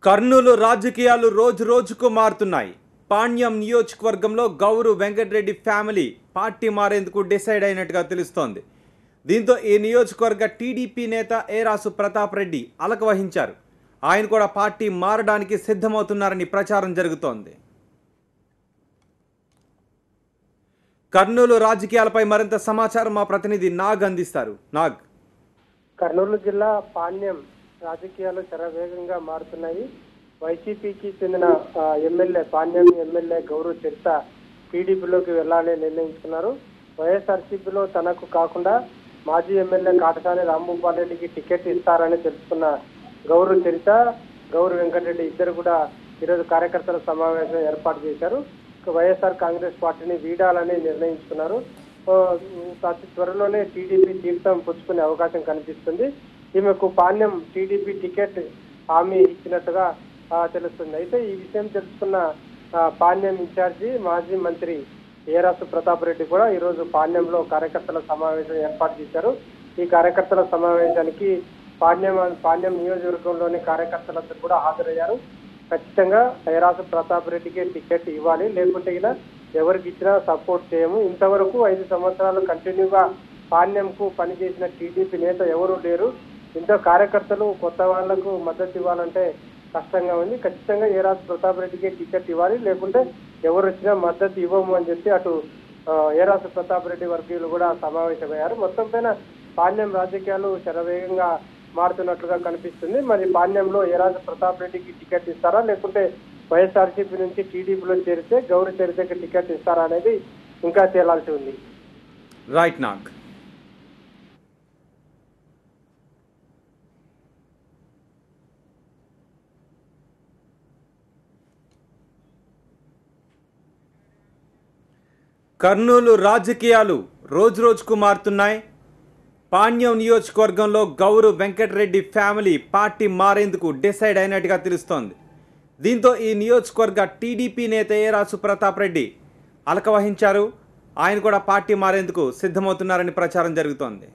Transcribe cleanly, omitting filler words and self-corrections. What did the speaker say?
కర్నూలు రాజకీయాలు రోజు రోజుకు మారుతున్నాయి. పాణ్యం నియోజకవర్గంలో Gowru Venkatareddy family party మారేందుకు decide అయినట్టుగా తెలుస్తోంది. దీంతో ఈ నియోజకవర్గ టీడీపీ నేత ఏరాసు ప్రతాప్ రెడ్డి అలక వహించారు. ఆయన కూడా పార్టీ మారడానికి సిద్ధమవుతున్నారని ప్రచారం జరుగుతోంది. కర్నూలు రాజకీయాలపై మరింత సమాచారం మా ప్రతినిధి నాగ్ అందిస్తారు. నాగ్. కర్నూలు జిల్లా పాణ్యం రాజకీయాలు శరవేగంగా మారుతున్నాయి. వైసీపీకి చెందిన పాణ్యం ఎమ్మెల్యే గౌరు చరిత టీడీపీలోకి వెళ్లాలని నిర్ణయించుకున్నారు. వైఎస్ఆర్సీపీలో తనకు కాకుండా మాజీ ఎమ్మెల్యే కాటసాని రాంభూపాల్ రెడ్డికి టికెట్ ఇస్తారని తెలుసుకున్న గౌరు చరిత, గౌరు వెంకటరెడ్డి ఇద్దరు కూడా ఈరోజు కార్యకర్తల సమావేశం ఏర్పాటు చేశారు. వైఎస్ఆర్ కాంగ్రెస్ పార్టీని వీడాలని నిర్ణయించుకున్నారు. అతి త్వరలోనే టీడీపీ తీర్థం పుచ్చుకునే అవకాశం కనిపిస్తుంది. ఈమెకు పాణ్యం టీడీపీ టికెట్ హామీ ఇచ్చినట్టుగా తెలుస్తుంది. అయితే ఈ విషయం తెలుసుకున్న పాణ్యం ఇన్ఛార్జి మాజీ మంత్రి ఏరాసు ప్రతాప్ రెడ్డి కూడా ఈరోజు పాణ్యంలో కార్యకర్తల సమావేశం ఏర్పాటు చేశారు. ఈ కార్యకర్తల సమావేశానికి పాణ్యం నియోజకవర్గంలోని కార్యకర్తలందరూ కూడా హాజరయ్యారు. ఖచ్చితంగా ఏరాసు ప్రతాప్ రెడ్డికి టికెట్ ఇవ్వాలి, లేకుంటే ఇలా ఎవరికి ఇచ్చినా సపోర్ట్ చేయము. ఇంతవరకు 5 సంవత్సరాలు కంటిన్యూగా పాణ్యంకు పనిచేసిన టీడీపీ నేత ఎవరూ లేరు. ఇంతో కార్యకర్తలు కొత్త వాళ్లకు మద్దతు ఇవ్వాలంటే కష్టంగా ఉంది. ఖచ్చితంగా ఏరాసు ప్రతాప్ రెడ్డికి టికెట్ ఇవ్వాలి, లేకుంటే ఎవరు వచ్చినా మద్దతు ఇవ్వము అని చెప్పి అటు ఏరాసు ప్రతాప్ రెడ్డి వర్గీయులు కూడా సమావేశమయ్యారు. మొత్తం పైన పాణ్యం రాజకీయాలు శరవేగంగా మారుతున్నట్లుగా కనిపిస్తుంది. మరి పాణ్యంలో ఏరాసు ప్రతాప్ రెడ్డికి టికెట్ ఇస్తారా, లేకుంటే వైఎస్ఆర్సీపీ నుంచి టీడీపీలో చేరితే గౌరు చరితకి టికెట్ ఇస్తారా అనేది ఇంకా తేలాల్సి ఉంది. రైట్ నాగ్. కర్నూలు రాజకీయాలు రోజు రోజుకు మారుతున్నాయి. పాణ్యం నియోజకవర్గంలో Gowru Venkatareddy family party మారేందుకు decide అయినట్టుగా తెలుస్తోంది. దీంతో ఈ నియోజకవర్గ టీడీపీ నేత ఏరాసు ప్రతాప్ రెడ్డి అలక వహించారు. ఆయన కూడా పార్టీ మారేందుకు సిద్ధమవుతున్నారని ప్రచారం జరుగుతోంది.